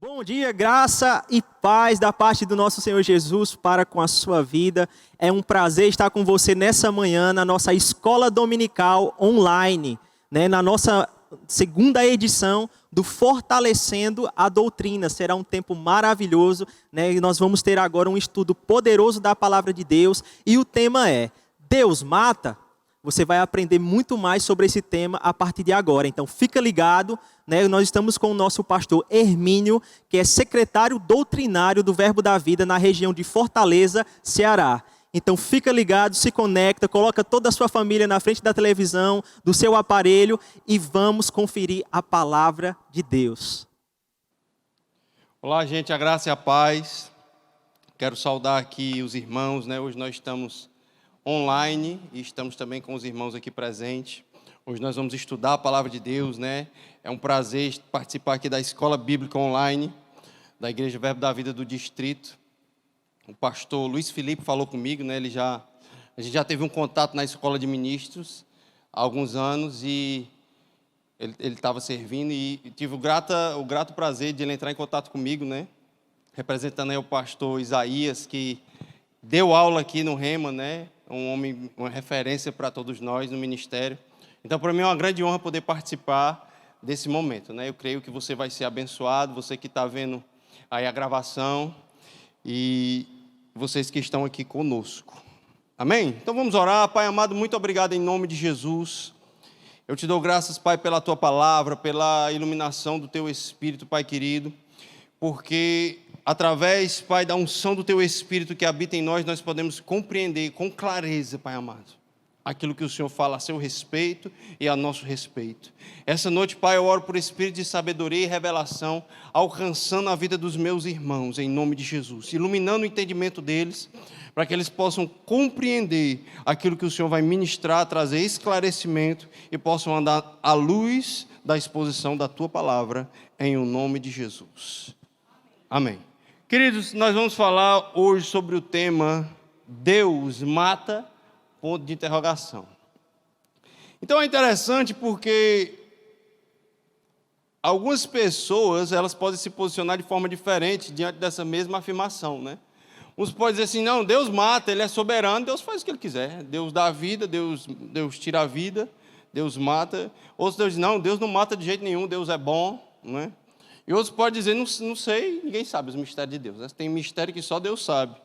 Bom dia, graça e paz da parte do nosso Senhor Jesus para com a sua vida. É um prazer estar com você nessa manhã na nossa escola dominical online, na nossa segunda edição do Fortalecendo a Doutrina. Será um tempo maravilhoso, e nós vamos ter agora um estudo poderoso da palavra de Deus e o tema é Deus mata? Você vai aprender muito mais sobre esse tema a partir de agora. Então, fica ligado. Nós estamos com o nosso pastor Hermínio, que é secretário doutrinário do Verbo da Vida na região de Fortaleza, Ceará. Então, fica ligado, se conecta, coloca toda a sua família na frente da televisão, do seu aparelho e vamos conferir a palavra de Deus. Olá, gente, a graça e a paz. Quero saudar aqui os irmãos, Hoje nós estamos online e estamos também com os irmãos aqui presentes. Hoje nós vamos estudar a palavra de Deus, É um prazer participar aqui da Escola Bíblica Online, da Igreja Verbo da Vida do Distrito. O pastor Luiz Felipe falou comigo, A gente já teve um contato na Escola de Ministros há alguns anos e ele estava servindo e tive o grato prazer de ele entrar em contato comigo, Representando aí o pastor Isaías, que deu aula aqui no Rema, Um homem, uma referência para todos nós no ministério. Então, para mim é uma grande honra poder participar desse momento, Eu creio que você vai ser abençoado, você que está vendo aí a gravação e vocês que estão aqui conosco. Amém? Então vamos orar. Pai amado, muito obrigado em nome de Jesus. Eu te dou graças, Pai, pela Tua palavra, pela iluminação do Teu Espírito, Pai querido, porque através, Pai, da unção do Teu Espírito que habita em nós, nós podemos compreender com clareza, Pai amado, aquilo que o Senhor fala a seu respeito e a nosso respeito. Essa noite, Pai, eu oro por espírito de sabedoria e revelação, alcançando a vida dos meus irmãos, em nome de Jesus, iluminando o entendimento deles, para que eles possam compreender aquilo que o Senhor vai ministrar, trazer esclarecimento e possam andar à luz da exposição da Tua palavra, em o nome de Jesus. Amém. Queridos, nós vamos falar hoje sobre o tema Deus mata, ponto de interrogação. Então é interessante porque algumas pessoas, elas podem se posicionar de forma diferente diante dessa mesma afirmação, Uns podem dizer assim, não, Deus mata, Ele é soberano, Deus faz o que Ele quiser. Deus dá a vida, Deus tira a vida, Deus mata. Outros dizem, não, Deus não mata de jeito nenhum, Deus é bom, E outros podem dizer, não sei, ninguém sabe os mistérios de Deus. Tem mistério que só Deus sabe.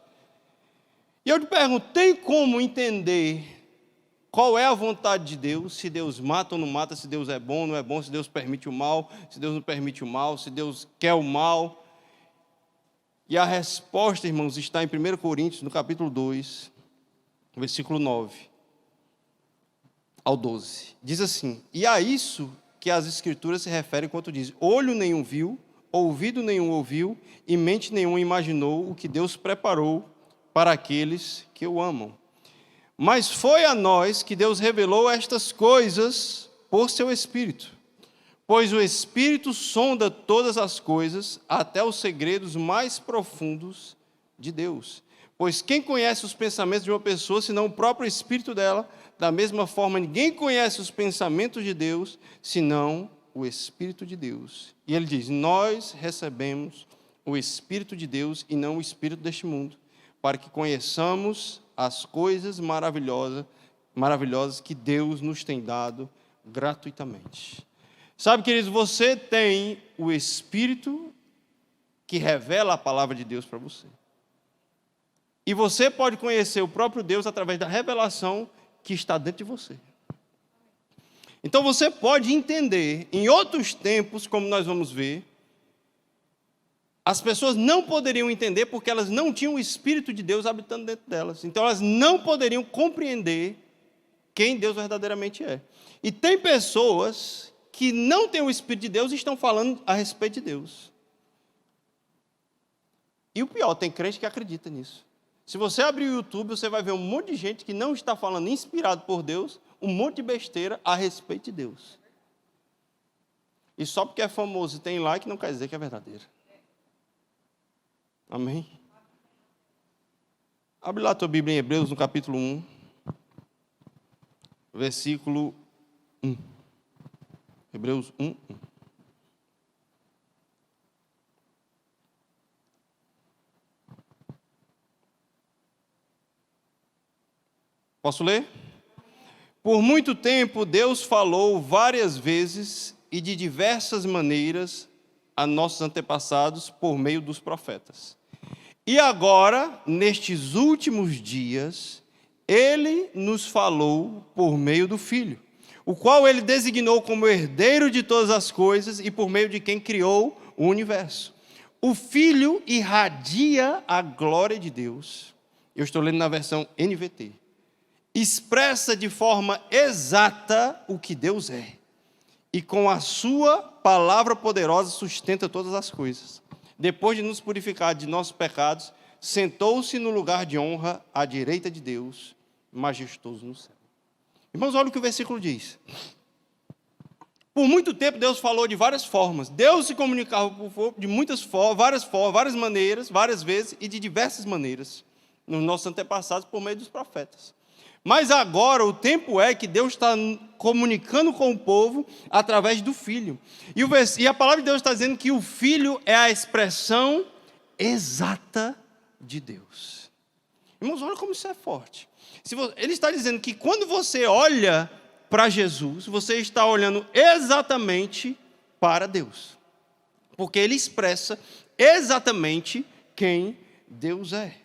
E eu te pergunto, tem como entender qual é a vontade de Deus? Se Deus mata ou não mata, se Deus é bom ou não é bom, se Deus permite o mal, se Deus não permite o mal, se Deus quer o mal. E a resposta, irmãos, está em 1 Coríntios, no capítulo 2, versículo 9 ao 12. Diz assim, e a isso que as Escrituras se referem quando diz, olho nenhum viu, ouvido nenhum ouviu, e mente nenhuma imaginou o que Deus preparou para aqueles que o amam. Mas foi a nós que Deus revelou estas coisas por seu Espírito. Pois o Espírito sonda todas as coisas, até os segredos mais profundos de Deus. Pois quem conhece os pensamentos de uma pessoa, senão o próprio Espírito dela? Da mesma forma, ninguém conhece os pensamentos de Deus, senão o Espírito de Deus. E ele diz, nós recebemos o Espírito de Deus e não o Espírito deste mundo, para que conheçamos as coisas maravilhosas que Deus nos tem dado gratuitamente. Sabe, queridos, você tem o Espírito que revela a palavra de Deus para você. E você pode conhecer o próprio Deus através da revelação que está dentro de você. Então você pode entender, em outros tempos, como nós vamos ver, as pessoas não poderiam entender porque elas não tinham o Espírito de Deus habitando dentro delas. Então elas não poderiam compreender quem Deus verdadeiramente é. E tem pessoas que não têm o Espírito de Deus e estão falando a respeito de Deus. E o pior, tem crente que acredita nisso. Se você abrir o YouTube, você vai ver um monte de gente que não está falando inspirado por Deus, um monte de besteira a respeito de Deus. E só porque é famoso e tem like, não quer dizer que é verdadeiro. Amém? Abre lá a tua Bíblia em Hebreus, no capítulo 1, versículo 1. Hebreus 1. Posso ler? Por muito tempo, Deus falou várias vezes e de diversas maneiras a nossos antepassados por meio dos profetas. E agora, nestes últimos dias, Ele nos falou por meio do Filho, o qual Ele designou como herdeiro de todas as coisas e por meio de quem criou o universo. O Filho irradia a glória de Deus. Eu estou lendo na versão NVT. Expressa de forma exata o que Deus é. E com a sua palavra poderosa sustenta todas as coisas. Depois de nos purificar de nossos pecados, sentou-se no lugar de honra à direita de Deus, majestoso no céu. Irmãos, olha o que o versículo diz. Por muito tempo Deus falou de várias formas. Deus se comunicava de várias maneiras, várias vezes e de diversas maneiras nos nossos antepassados por meio dos profetas. Mas agora o tempo é que Deus está comunicando com o povo através do Filho. E a palavra de Deus está dizendo que o Filho é a expressão exata de Deus. Irmãos, olha como isso é forte. Ele está dizendo que quando você olha para Jesus, você está olhando exatamente para Deus. Porque Ele expressa exatamente quem Deus é.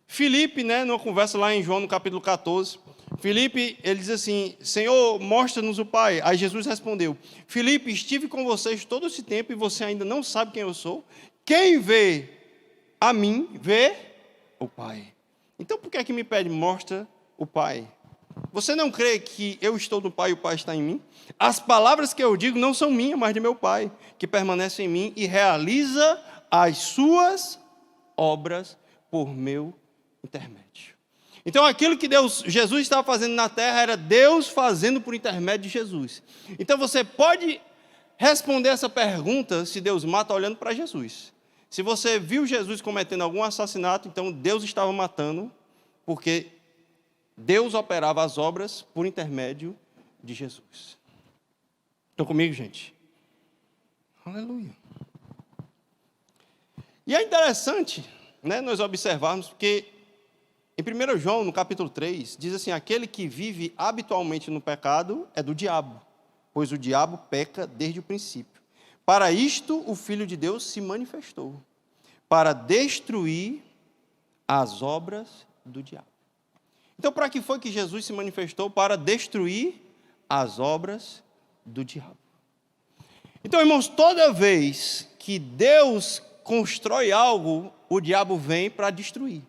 Filipe, numa conversa lá em João, no capítulo 14, Filipe, ele diz assim, Senhor, mostra-nos o Pai. Aí Jesus respondeu, Filipe, estive com vocês todo esse tempo e você ainda não sabe quem eu sou? Quem vê a mim, vê o Pai. Então, por que é que me pede, mostra o Pai? Você não crê que eu estou no Pai e o Pai está em mim? As palavras que eu digo não são minhas, mas de meu Pai, que permanece em mim e realiza as suas obras por meu intermédio. Então, aquilo que Jesus estava fazendo na terra era Deus fazendo por intermédio de Jesus. Então, você pode responder essa pergunta se Deus mata olhando para Jesus. Se você viu Jesus cometendo algum assassinato, então Deus estava matando, porque Deus operava as obras por intermédio de Jesus. Estão comigo, gente? Aleluia. E é interessante, nós observarmos, porque em 1 João, no capítulo 3, diz assim, aquele que vive habitualmente no pecado é do diabo, pois o diabo peca desde o princípio. Para isto, o Filho de Deus se manifestou, para destruir as obras do diabo. Então, para que foi que Jesus se manifestou? Para destruir as obras do diabo. Então, irmãos, toda vez que Deus constrói algo, o diabo vem para destruir,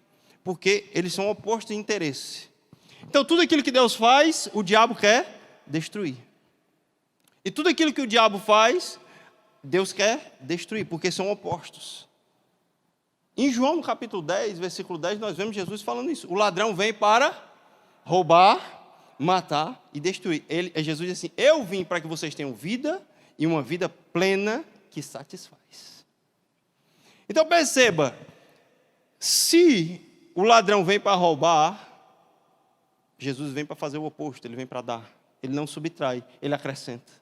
porque eles são opostos de interesse. Então, tudo aquilo que Deus faz, o diabo quer destruir. E tudo aquilo que o diabo faz, Deus quer destruir, porque são opostos. Em João, no capítulo 10, versículo 10, nós vemos Jesus falando isso. O ladrão vem para roubar, matar e destruir. Jesus diz assim, eu vim para que vocês tenham vida e uma vida plena que satisfaz. Então perceba, se o ladrão vem para roubar, Jesus vem para fazer o oposto, ele vem para dar. Ele não subtrai, ele acrescenta.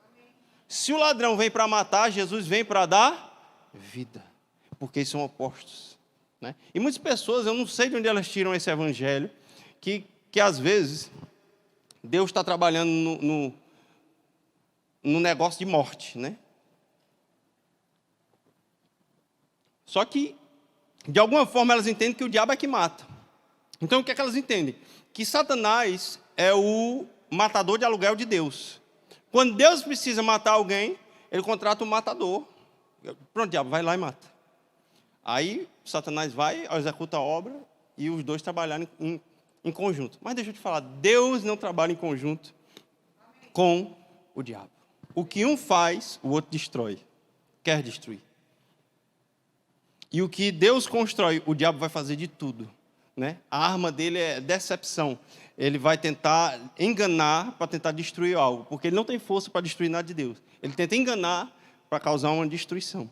Se o ladrão vem para matar, Jesus vem para dar vida, porque eles são opostos. E muitas pessoas, eu não sei de onde elas tiram esse evangelho, que às vezes Deus está trabalhando no negócio de morte, Só que, de alguma forma, elas entendem que o diabo é que mata. Então, o que é que elas entendem? Que Satanás é o matador de aluguel de Deus. Quando Deus precisa matar alguém, ele contrata um matador. Pronto, diabo, vai lá e mata. Aí, Satanás vai, executa a obra e os dois trabalharem em conjunto. Mas deixa eu te falar, Deus não trabalha em conjunto com o diabo. O que um faz, o outro destrói. Quer destruir. E o que Deus constrói, o diabo vai fazer de tudo. A arma dele é decepção. Ele vai tentar enganar para tentar destruir algo, porque ele não tem força para destruir nada de Deus. Ele tenta enganar para causar uma destruição.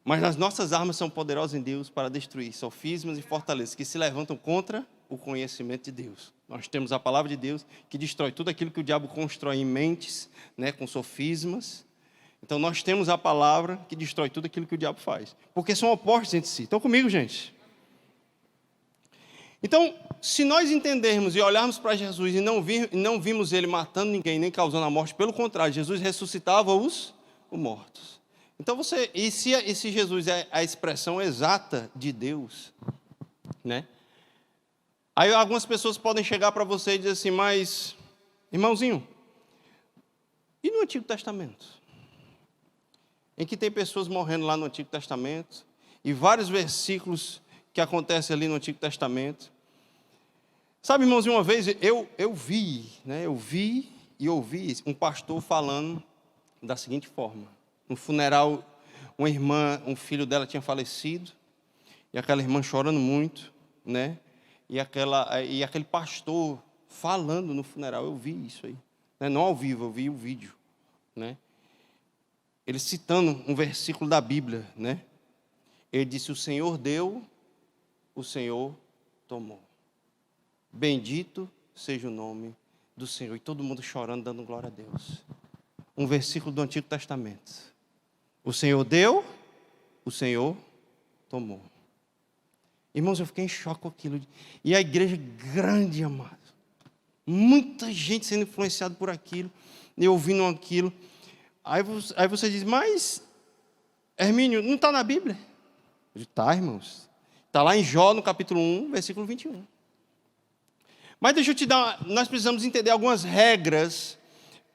Mas as nossas armas são poderosas em Deus para destruir sofismas e fortalezas que se levantam contra o conhecimento de Deus. Nós temos a palavra de Deus que destrói tudo aquilo que o diabo constrói em mentes, com sofismas. Então nós temos a palavra que destrói tudo aquilo que o diabo faz, porque são opostos entre si. Estão comigo, gente? Então, se nós entendermos e olharmos para Jesus e não vimos ele matando ninguém, nem causando a morte, pelo contrário, Jesus ressuscitava os mortos. Então, se Jesus é a expressão exata de Deus, né? Aí algumas pessoas podem chegar para você e dizer assim, mas, irmãozinho, e no Antigo Testamento? Em que tem pessoas morrendo lá no Antigo Testamento, e vários versículos que acontecem ali no Antigo Testamento. Sabe, irmãozinho, uma vez eu vi e ouvi um pastor falando da seguinte forma. No funeral, uma irmã, um filho dela tinha falecido, e aquela irmã chorando muito, né? E aquele pastor falando no funeral, eu vi isso aí. Né? Não ao vivo, eu vi o vídeo. Né? Ele citando um versículo da Bíblia. Né? Ele disse, o Senhor deu, o Senhor tomou. Bendito seja o nome do Senhor. E todo mundo chorando, dando glória a Deus. Um versículo do Antigo Testamento. O Senhor deu, o Senhor tomou. Irmãos, eu fiquei em choque com aquilo. E a igreja grande, amado. Muita gente sendo influenciada por aquilo. E ouvindo aquilo. Aí você diz, mas, Hermínio, não está na Bíblia? Eu digo, tá, irmãos. Está lá em Jó, no capítulo 1, versículo 21. Mas deixa eu te dar, nós precisamos entender algumas regras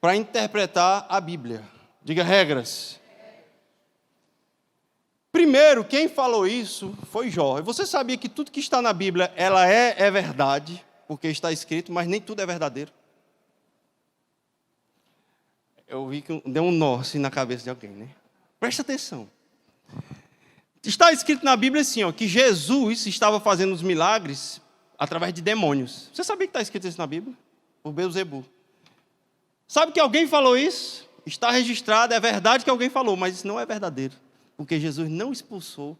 para interpretar a Bíblia. Diga regras. Primeiro, quem falou isso foi Jó. E você sabia que tudo que está na Bíblia, ela é verdade, porque está escrito, mas nem tudo é verdadeiro. Eu vi que deu um nó assim na cabeça de alguém, né? Presta atenção. Está escrito na Bíblia assim, ó, que Jesus estava fazendo os milagres através de demônios. Você sabia que está escrito isso na Bíblia? Por Beelzebu. Sabe que alguém falou isso? Está registrado, é verdade que alguém falou, mas isso não é verdadeiro. Porque Jesus não expulsou.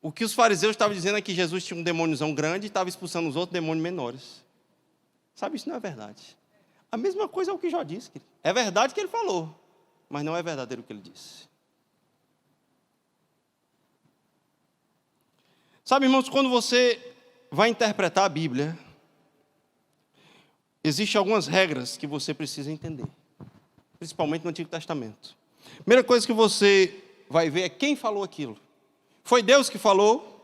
O que os fariseus estavam dizendo é que Jesus tinha um demôniozão grande e estava expulsando os outros demônios menores. Sabe, isso não é verdade. A mesma coisa é o que Jó disse. É verdade que ele falou, mas não é verdadeiro o que ele disse. Sabe, irmãos, quando você vai interpretar a Bíblia, existem algumas regras que você precisa entender. Principalmente no Antigo Testamento. Primeira coisa que você vai ver é quem falou aquilo. Foi Deus que falou?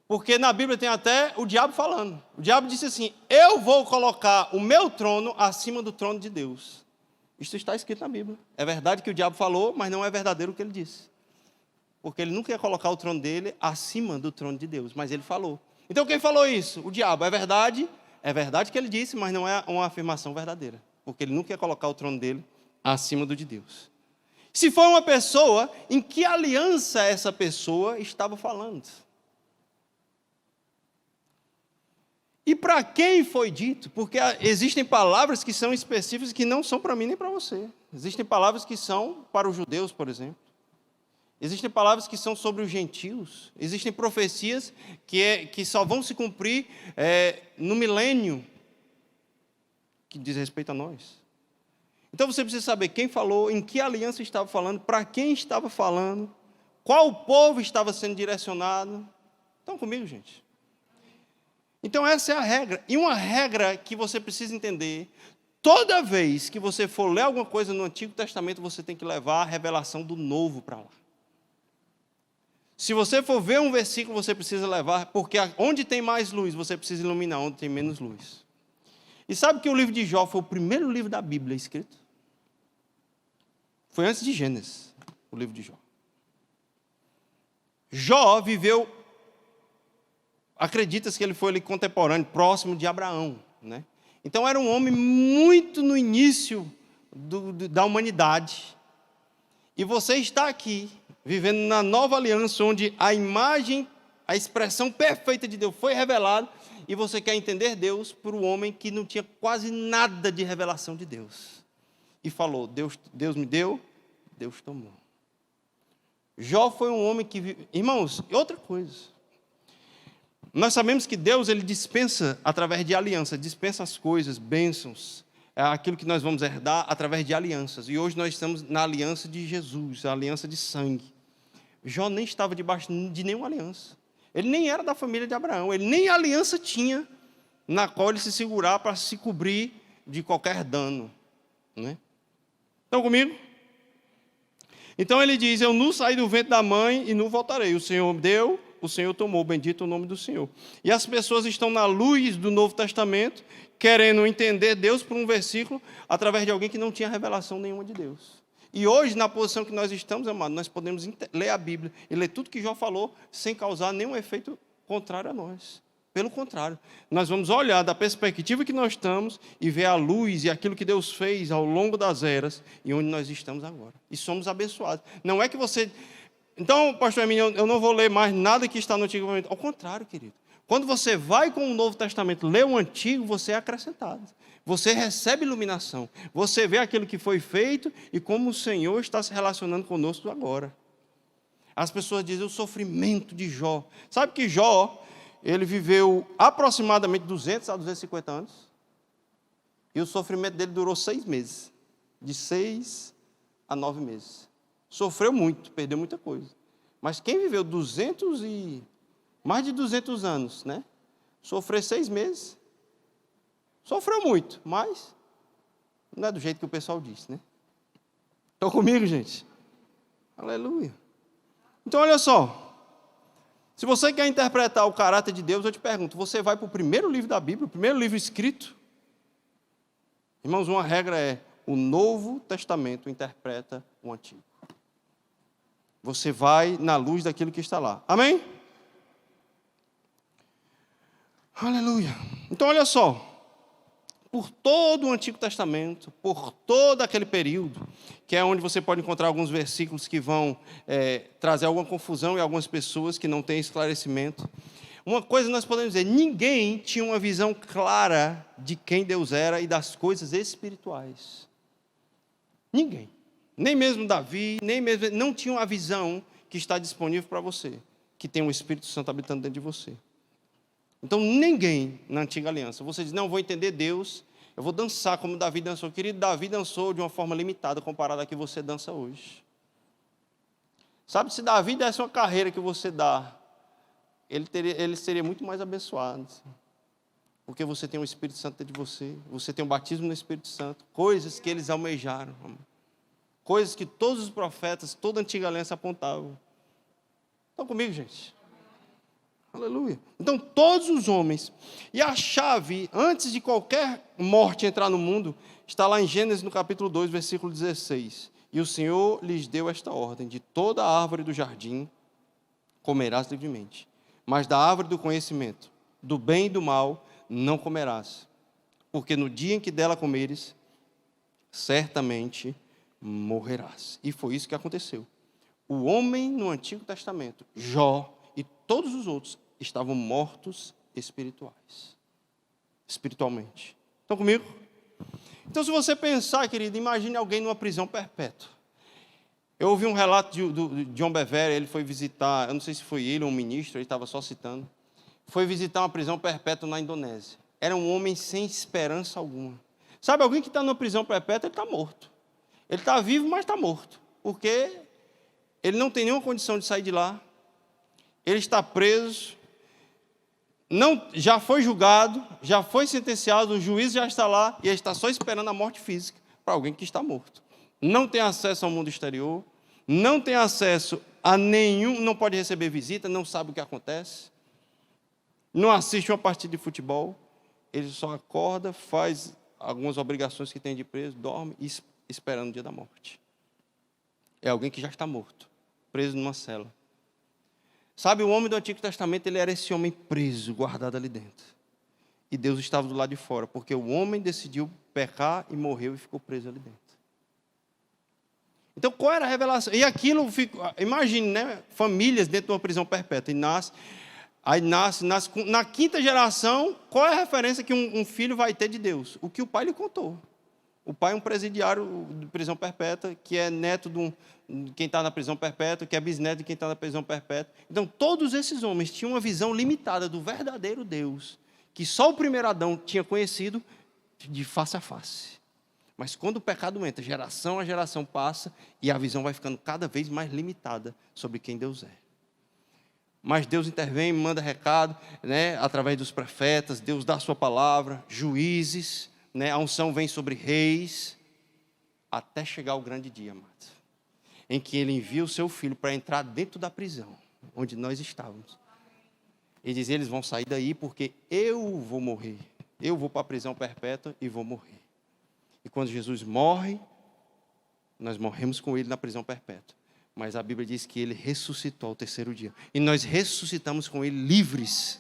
Porque na Bíblia tem até o diabo falando. O diabo disse assim, eu vou colocar o meu trono acima do trono de Deus. Isso está escrito na Bíblia. É verdade que o diabo falou, mas não é verdadeiro o que ele disse. Porque ele nunca ia colocar o trono dele acima do trono de Deus, mas ele falou. Então quem falou isso? O diabo. É verdade que ele disse, mas não é uma afirmação verdadeira. Porque ele nunca ia colocar o trono dele acima do de Deus. Se for uma pessoa, em que aliança essa pessoa estava falando? E para quem foi dito? Porque existem palavras que são específicas que não são para mim nem para você. Existem palavras que são para os judeus, por exemplo. Existem palavras que são sobre os gentios. Existem profecias que só vão se cumprir no milênio, que diz respeito a nós. Então você precisa saber quem falou, em que aliança estava falando, para quem estava falando, qual povo estava sendo direcionado. Estão comigo, gente? Então essa é a regra. E uma regra que você precisa entender, toda vez que você for ler alguma coisa no Antigo Testamento, você tem que levar a revelação do Novo para lá. Se você for ver um versículo, você precisa levar, porque onde tem mais luz, você precisa iluminar, onde tem menos luz. E sabe que o livro de Jó foi o primeiro livro da Bíblia escrito? Foi antes de Gênesis, o livro de Jó. Jó viveu, acredita-se que ele foi ali contemporâneo, próximo de Abraão, né? Então era um homem muito no início da humanidade. E você está aqui, vivendo na nova aliança, onde a imagem, a expressão perfeita de Deus foi revelada, e você quer entender Deus por um homem que não tinha quase nada de revelação de Deus. E falou, Deus me deu, Deus tomou. Jó foi um homem que... Irmãos, outra coisa. Nós sabemos que Deus, ele dispensa através de aliança, dispensa as coisas, bênçãos, aquilo que nós vamos herdar através de alianças. E hoje nós estamos na aliança de Jesus, a aliança de sangue. Jó nem estava debaixo de nenhuma aliança. Ele nem era da família de Abraão, ele nem aliança tinha na qual ele se segurar para se cobrir de qualquer dano. Né? Estão comigo? Então ele diz, eu nu saí do ventre da mãe e nu voltarei. O Senhor deu, o Senhor tomou, bendito o nome do Senhor. E as pessoas estão na luz do Novo Testamento, querendo entender Deus por um versículo, através de alguém que não tinha revelação nenhuma de Deus. E hoje, na posição que nós estamos, amado, nós podemos ler a Bíblia e ler tudo que Jó falou, sem causar nenhum efeito contrário a nós. Pelo contrário, nós vamos olhar da perspectiva que nós estamos e ver a luz e aquilo que Deus fez ao longo das eras e onde nós estamos agora. E somos abençoados. Não é que você... Então, pastor Emílio, eu não vou ler mais nada que está no Antigo Testamento. Ao contrário, querido. Quando você vai com o Novo Testamento, lê o Antigo, você é acrescentado. Você recebe iluminação. Você vê aquilo que foi feito e como o Senhor está se relacionando conosco agora. As pessoas dizem o sofrimento de Jó. Sabe que Jó... ele viveu aproximadamente 200 a 250 anos. E o sofrimento dele durou 6 meses. De 6 a 9 meses. Sofreu muito, perdeu muita coisa. Mas quem viveu mais de 200 anos, né? Sofrer 6 meses. Sofreu muito, mas não é do jeito que o pessoal diz, né? Estão comigo, gente? Aleluia. Então, olha só. Se você quer interpretar o caráter de Deus, eu te pergunto, você vai para o primeiro livro da Bíblia, o primeiro livro escrito? Irmãos, uma regra é, o Novo Testamento interpreta o Antigo. Você vai na luz daquilo que está lá. Amém? Aleluia. Então, olha só. Por todo o Antigo Testamento, por todo aquele período, que é onde você pode encontrar alguns versículos que vão trazer alguma confusão em algumas pessoas que não têm esclarecimento. Uma coisa nós podemos dizer, ninguém tinha uma visão clara de quem Deus era e das coisas espirituais. Ninguém. Nem mesmo Davi, não tinha uma visão que está disponível para você, que tem o Espírito Santo habitando dentro de você. Então, ninguém na antiga aliança. Você diz, não, vou entender Deus, eu vou dançar como Davi dançou. Querido, Davi dançou de uma forma limitada comparada a que você dança hoje. Sabe, se Davi desse uma carreira que você dá, ele seria muito mais abençoado. Porque você tem o Espírito Santo dentro de você, você tem o batismo no Espírito Santo, coisas que eles almejaram, coisas que todos os profetas, toda a antiga aliança apontavam. Estão comigo, gente? Aleluia. Então, todos os homens. E a chave, antes de qualquer morte entrar no mundo, está lá em Gênesis, no capítulo 2, versículo 16. E o Senhor lhes deu esta ordem: de toda a árvore do jardim comerás livremente, mas da árvore do conhecimento, do bem e do mal, não comerás. Porque no dia em que dela comeres, certamente morrerás. E foi isso que aconteceu. O homem no Antigo Testamento, Jó, e todos os outros estavam mortos espiritualmente. Estão comigo? Então, se você pensar, querido, imagine alguém numa prisão perpétua. Eu ouvi um relato de John Bevere, ele foi visitar, eu não sei se foi ele ou um ministro, ele estava só citando, foi visitar uma prisão perpétua na Indonésia. Era um homem sem esperança alguma. Sabe, alguém que está numa prisão perpétua, ele está morto. Ele está vivo, mas está morto. Porque ele não tem nenhuma condição de sair de lá. Ele está preso, já foi julgado, já foi sentenciado, o juiz já está lá e ele está só esperando a morte física para alguém que está morto. Não tem acesso ao mundo exterior, não tem acesso a nenhum, não pode receber visita, não sabe o que acontece, não assiste uma partida de futebol, ele só acorda, faz algumas obrigações que tem de preso, dorme e esperando o dia da morte. É alguém que já está morto, preso numa cela. Sabe, o homem do Antigo Testamento, ele era esse homem preso, guardado ali dentro. E Deus estava do lado de fora, porque o homem decidiu pecar e morreu e ficou preso ali dentro. Então, qual era a revelação? E aquilo, imagine, né? Famílias dentro de uma prisão perpétua. Aí nasce, na quinta geração, qual é a referência que um filho vai ter de Deus? O que o pai lhe contou. O pai é um presidiário de prisão perpétua, que é neto de quem está na prisão perpétua, que é bisneto de quem está na prisão perpétua. Então, todos esses homens tinham uma visão limitada do verdadeiro Deus, que só o primeiro Adão tinha conhecido de face a face. Mas quando o pecado entra, geração a geração passa, e a visão vai ficando cada vez mais limitada sobre quem Deus é. Mas Deus intervém, manda recado, né, através dos profetas, Deus dá a sua palavra, juízes, né, a unção vem sobre reis, até chegar o grande dia, amados, em que ele envia o seu filho para entrar dentro da prisão, onde nós estávamos. E diz, eles vão sair daí porque eu vou morrer. Eu vou para a prisão perpétua e vou morrer. E quando Jesus morre, nós morremos com ele na prisão perpétua. Mas a Bíblia diz que ele ressuscitou ao terceiro dia. E nós ressuscitamos com ele livres.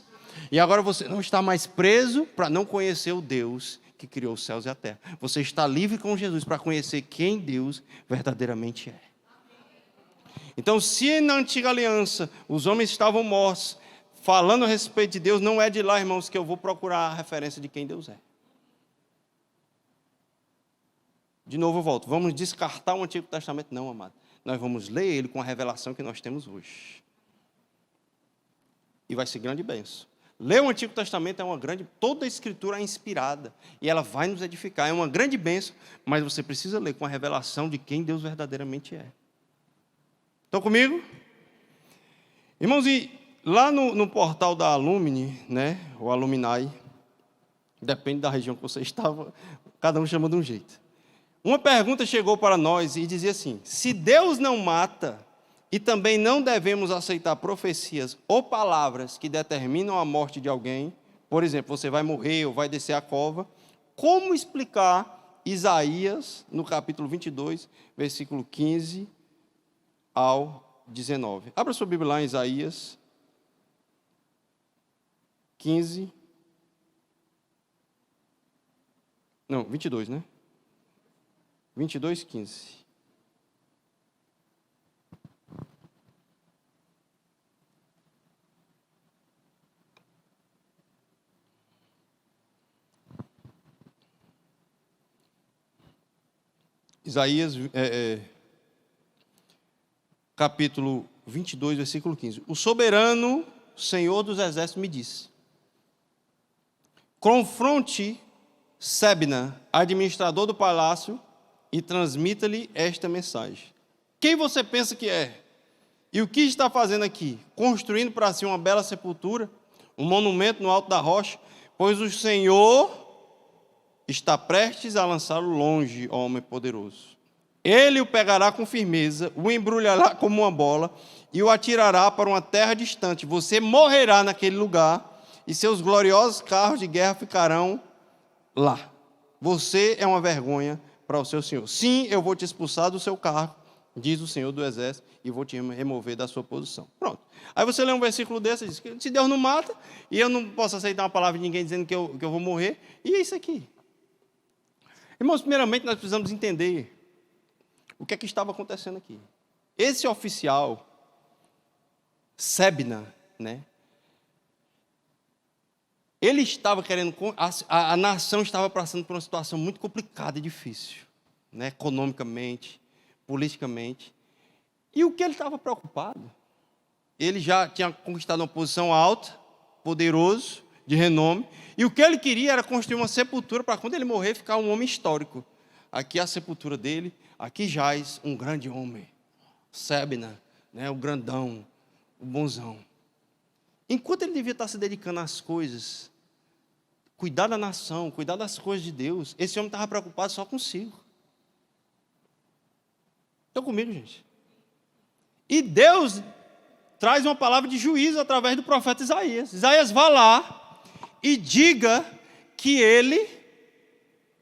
E agora você não está mais preso para não conhecer o Deus que criou os céus e a terra. Você está livre com Jesus para conhecer quem Deus verdadeiramente é. Então, se na antiga aliança os homens estavam mortos, falando a respeito de Deus, não é de lá, irmãos, que eu vou procurar a referência de quem Deus é. De novo eu volto, vamos descartar o Antigo Testamento? Não, amado. Nós vamos ler ele com a revelação que nós temos hoje. E vai ser grande bênção. Ler o Antigo Testamento é uma grande... Toda a Escritura é inspirada. E ela vai nos edificar. É uma grande bênção. Mas você precisa ler com a revelação de quem Deus verdadeiramente é. Estão comigo? Irmãos, e lá no portal da Alumni, né, o Alumni, depende da região que você estava, cada um chama de um jeito. Uma pergunta chegou para nós e dizia assim: se Deus não mata e também não devemos aceitar profecias ou palavras que determinam a morte de alguém, por exemplo, você vai morrer ou vai descer a cova, como explicar Isaías, no capítulo 22, versículo 15 ao 19? Abra sua Bíblia lá em Isaías 15. Não, 22, né? 22, 15. Isaías, capítulo 22, versículo 15. O soberano Senhor dos exércitos me disse: confronte Sebna, administrador do palácio, e transmita-lhe esta mensagem. Quem você pensa que é? E o que está fazendo aqui? Construindo para si uma bela sepultura, um monumento no alto da rocha, pois o Senhor está prestes a lançá-lo longe, ó homem poderoso. Ele o pegará com firmeza, o embrulhará como uma bola e o atirará para uma terra distante. Você morrerá naquele lugar e seus gloriosos carros de guerra ficarão lá. Você é uma vergonha para o seu Senhor. Sim, eu vou te expulsar do seu cargo, diz o Senhor do Exército, e vou te remover da sua posição. Pronto. Aí você lê um versículo desse e diz que se Deus não mata, e eu não posso aceitar uma palavra de ninguém dizendo que eu vou morrer, e é isso aqui. Irmãos, primeiramente nós precisamos entender o que é que estava acontecendo aqui. Esse oficial, Sebna, né? Ele estava querendo, a nação estava passando por uma situação muito complicada e difícil, né? Economicamente, politicamente. E o que ele estava preocupado? Ele já tinha conquistado uma posição alta, poderoso, de renome, e o que ele queria era construir uma sepultura para quando ele morrer ficar um homem histórico. Aqui é a sepultura dele, aqui jaz um grande homem, Sebna, né? O grandão, o bonzão. Enquanto ele devia estar se dedicando às coisas, cuidar da nação, cuidar das coisas de Deus, esse homem estava preocupado só consigo. Estão comigo, gente? E Deus traz uma palavra de juízo através do profeta Isaías. Isaías, vá lá e diga que ele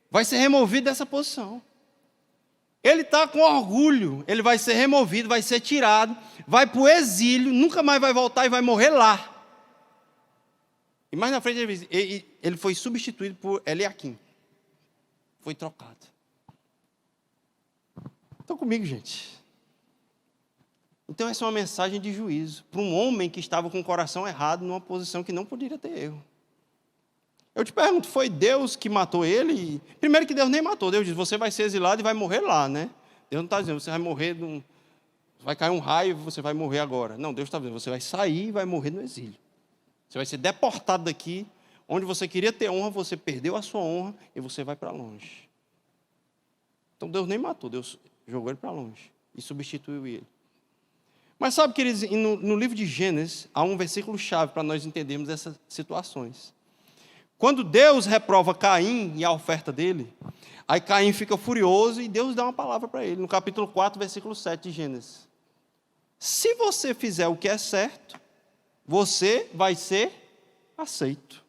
vai ser removido dessa posição. Ele está com orgulho, ele vai ser removido, vai ser tirado, vai para o exílio, nunca mais vai voltar e vai morrer lá. E mais na frente ele foi substituído por Eliaquim. Foi trocado. Estão comigo, gente? Então essa é uma mensagem de juízo para um homem que estava com o coração errado numa posição que não poderia ter erro. Eu te pergunto, foi Deus que matou ele? Primeiro que Deus nem matou. Deus disse, você vai ser exilado e vai morrer lá, né? Deus não está dizendo, você vai morrer, vai cair um raio e você vai morrer agora. Não, Deus está dizendo, você vai sair e vai morrer no exílio. Você vai ser deportado daqui, onde você queria ter honra, você perdeu a sua honra e você vai para longe. Então Deus nem matou, Deus jogou ele para longe e substituiu ele. Mas sabe, queridos, no livro de Gênesis, há um versículo-chave para nós entendermos essas situações. Quando Deus reprova Caim e a oferta dele, aí Caim fica furioso e Deus dá uma palavra para ele, no capítulo 4, versículo 7 de Gênesis. Se você fizer o que é certo, você vai ser aceito.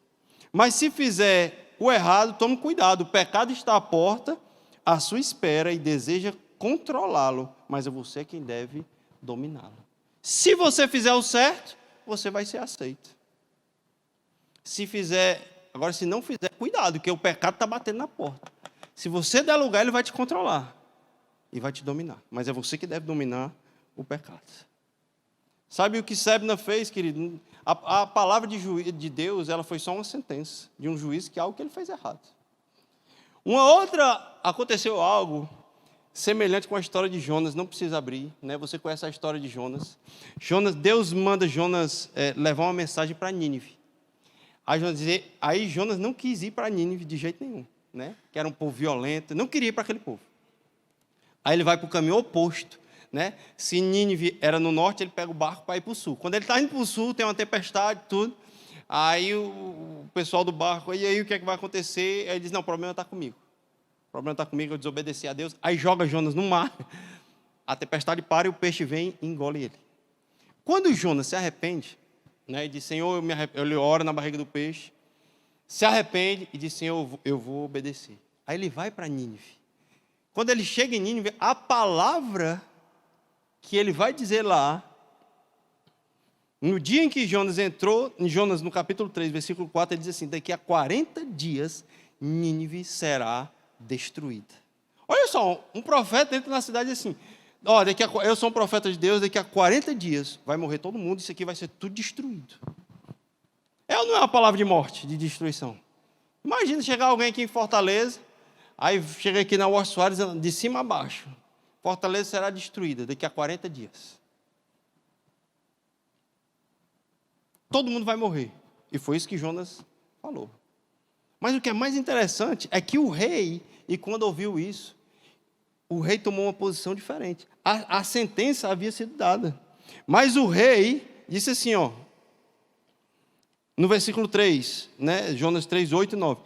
Mas se fizer o errado, tome cuidado, o pecado está à porta, à sua espera e deseja controlá-lo, mas é você quem deve dominá-lo. Se você fizer o certo, você vai ser aceito. Agora se não fizer, cuidado, porque o pecado está batendo na porta. Se você der lugar, ele vai te controlar e vai te dominar, mas é você que deve dominar o pecado. Sabe o que Sebna fez, querido? A palavra de Deus, ela foi só uma sentença de um juiz que é algo que ele fez errado. Uma outra, aconteceu algo semelhante com a história de Jonas, não precisa abrir, né? Você conhece a história de Jonas. Deus manda Jonas levar uma mensagem para Nínive. Aí Jonas não quis ir para Nínive de jeito nenhum, né? Que era um povo violento, não queria ir para aquele povo. Aí ele vai para o caminho oposto, né? Se Nínive era no norte, ele pega o barco para ir para o sul. Quando ele está indo para o sul, tem uma tempestade, tudo. Aí o pessoal do barco, e aí o que é que vai acontecer? Aí ele diz, não, o problema está comigo. O problema está comigo, eu desobedeci a Deus. Aí joga Jonas no mar, a tempestade para e o peixe vem e engole ele. Quando Jonas se arrepende, né, e diz, Senhor, ele ora na barriga do peixe, se arrepende e diz, Senhor, eu vou obedecer. Aí ele vai para Nínive. Quando ele chega em Nínive, a palavra que ele vai dizer lá, no dia em que Jonas entrou, em Jonas no capítulo 3, versículo 4, ele diz assim, daqui a 40 dias, Nínive será destruída. Olha só, um profeta entra na cidade e diz assim, eu sou um profeta de Deus, daqui a 40 dias vai morrer todo mundo, isso aqui vai ser tudo destruído. É ou não é uma palavra de morte, de destruição? Imagina chegar alguém aqui em Fortaleza, aí chega aqui na Washington Soares, de cima a baixo, Fortaleza será destruída daqui a 40 dias. Todo mundo vai morrer. E foi isso que Jonas falou. Mas o que é mais interessante é que o rei, e quando ouviu isso, o rei tomou uma posição diferente. A sentença havia sido dada. Mas o rei disse assim, no versículo 3, né, Jonas 3, 8 e 9.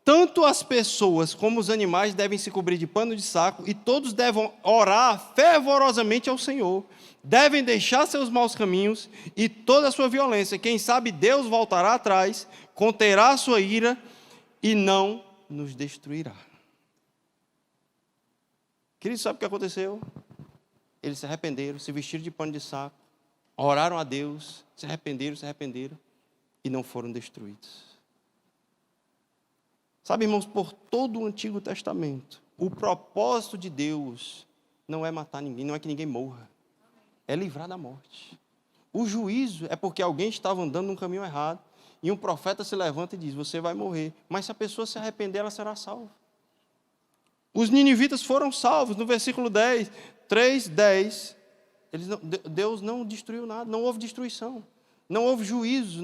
Tanto as pessoas como os animais devem se cobrir de pano de saco, e todos devem orar fervorosamente ao Senhor. Devem deixar seus maus caminhos e toda a sua violência. Quem sabe Deus voltará atrás, conterá a sua ira e não nos destruirá. Queridos, sabe o que aconteceu? Eles se arrependeram, se vestiram de pano de saco, oraram a Deus, se arrependeram e não foram destruídos. Sabe, irmãos, por todo o Antigo Testamento, o propósito de Deus não é matar ninguém, não é que ninguém morra, é livrar da morte. O juízo é porque alguém estava andando num caminho errado, e um profeta se levanta e diz, você vai morrer, mas se a pessoa se arrepender, ela será salva. Os ninivitas foram salvos, no versículo 10, 3, 10, Deus não destruiu nada, não houve destruição, não houve juízo,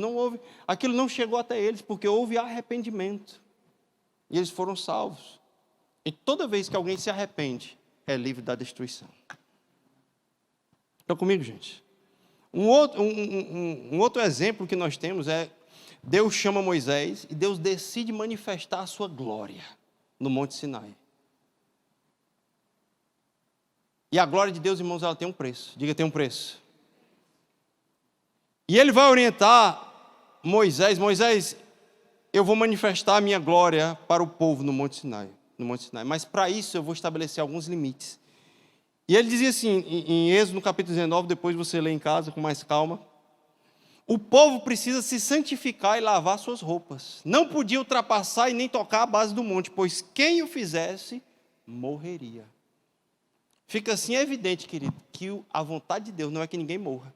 aquilo não chegou até eles, porque houve arrependimento. E eles foram salvos. E toda vez que alguém se arrepende, é livre da destruição. Estão comigo, gente? Um outro exemplo que nós temos é, Deus chama Moisés e Deus decide manifestar a sua glória no Monte Sinai. E a glória de Deus, irmãos, ela tem um preço. Diga, tem um preço. E ele vai orientar Moisés, eu vou manifestar a minha glória para o povo no Monte Sinai. Mas para isso eu vou estabelecer alguns limites. E ele dizia assim, em Êxodo, no capítulo 19, depois você lê em casa com mais calma. O povo precisa se santificar e lavar suas roupas. Não podia ultrapassar e nem tocar a base do monte, pois quem o fizesse, morreria. Fica assim evidente, querido, que a vontade de Deus não é que ninguém morra.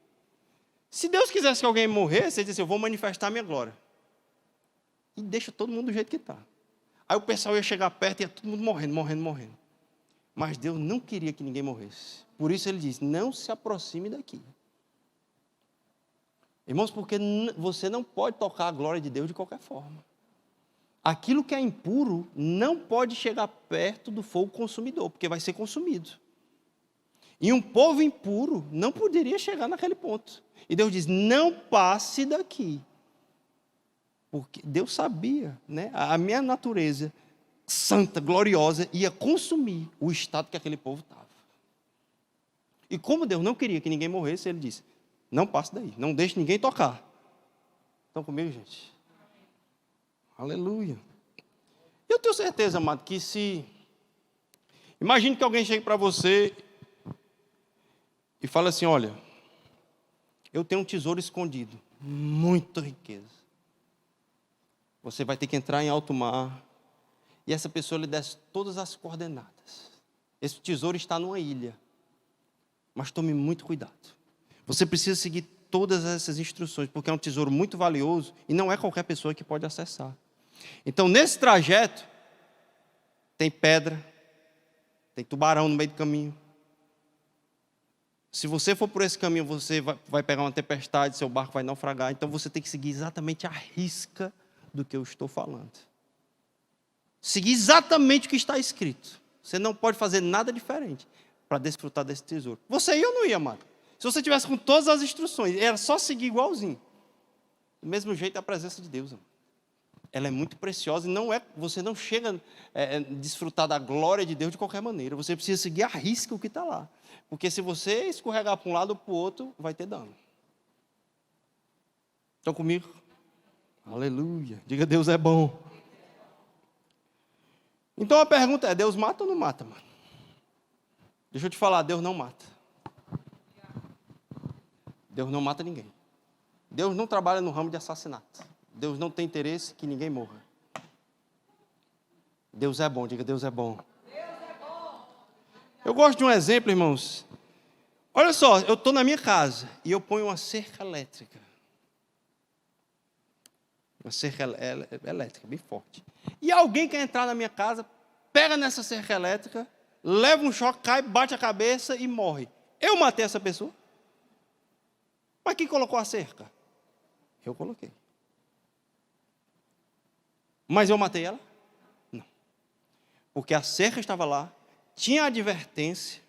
Se Deus quisesse que alguém morresse, ele disse assim, eu vou manifestar a minha glória. E deixa todo mundo do jeito que está. Aí o pessoal ia chegar perto e ia todo mundo morrendo. Mas Deus não queria que ninguém morresse. Por isso ele diz, não se aproxime daqui. Irmãos, porque você não pode tocar a glória de Deus de qualquer forma. Aquilo que é impuro não pode chegar perto do fogo consumidor, porque vai ser consumido. E um povo impuro não poderia chegar naquele ponto. E Deus diz, não passe daqui. Porque Deus sabia, né? A minha natureza santa, gloriosa, ia consumir o estado que aquele povo estava. E como Deus não queria que ninguém morresse, ele disse, não passe daí, não deixe ninguém tocar. Estão comigo, gente? Aleluia. Eu tenho certeza, amado, que se... Imagine que alguém chegue para você e fale assim, olha, eu tenho um tesouro escondido, muita riqueza. Você vai ter que entrar em alto mar, e essa pessoa lhe desce todas as coordenadas. Esse tesouro está numa ilha, mas tome muito cuidado. Você precisa seguir todas essas instruções, porque é um tesouro muito valioso, e não é qualquer pessoa que pode acessar. Então, nesse trajeto, tem pedra, tem tubarão no meio do caminho. Se você for por esse caminho, você vai pegar uma tempestade, seu barco vai naufragar. Então, você tem que seguir exatamente a risca do que eu estou falando. Seguir exatamente o que está escrito. Você não pode fazer nada diferente para desfrutar desse tesouro. Você ia ou não ia, amado? Se você tivesse com todas as instruções, era só seguir igualzinho. Do mesmo jeito, a presença de Deus, amado. Ela é muito preciosa e você não chega a desfrutar da glória de Deus de qualquer maneira. Você precisa seguir a risca o que está lá. Porque se você escorregar para um lado ou para o outro, vai ter dano. Estão comigo? Aleluia. Diga, Deus é bom. Então a pergunta é, Deus mata ou não mata, mano? Deixa eu te falar, Deus não mata. Deus não mata ninguém. Deus não trabalha no ramo de assassinato. Deus não tem interesse que ninguém morra. Deus é bom, diga, Deus é bom. Eu gosto de um exemplo, irmãos. Olha só, eu estou na minha casa e eu ponho uma cerca elétrica. Uma cerca elétrica, bem forte. E alguém quer entrar na minha casa, pega nessa cerca elétrica, leva um choque, cai, bate a cabeça e morre. Eu matei essa pessoa? Mas quem colocou a cerca? Eu coloquei. Mas eu matei ela? Não. Porque a cerca estava lá, tinha advertência,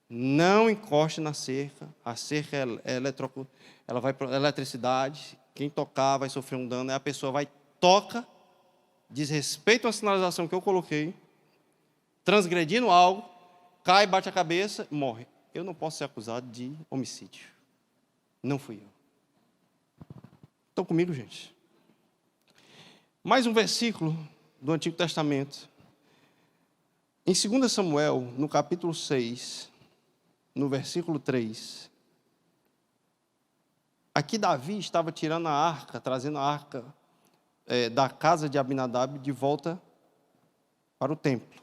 não encoste na cerca, a cerca ela vai para a eletricidade, quem tocar vai sofrer um dano, aí a pessoa vai, toca, diz respeito à sinalização que eu coloquei, transgredindo algo, cai, bate a cabeça, morre. Eu não posso ser acusado de homicídio. Não fui eu. Estão comigo, gente? Mais um versículo do Antigo Testamento. Em 2 Samuel, no capítulo 6, no versículo 3. Aqui Davi estava tirando a arca, trazendo a arca da casa de Abinadab de volta para o templo.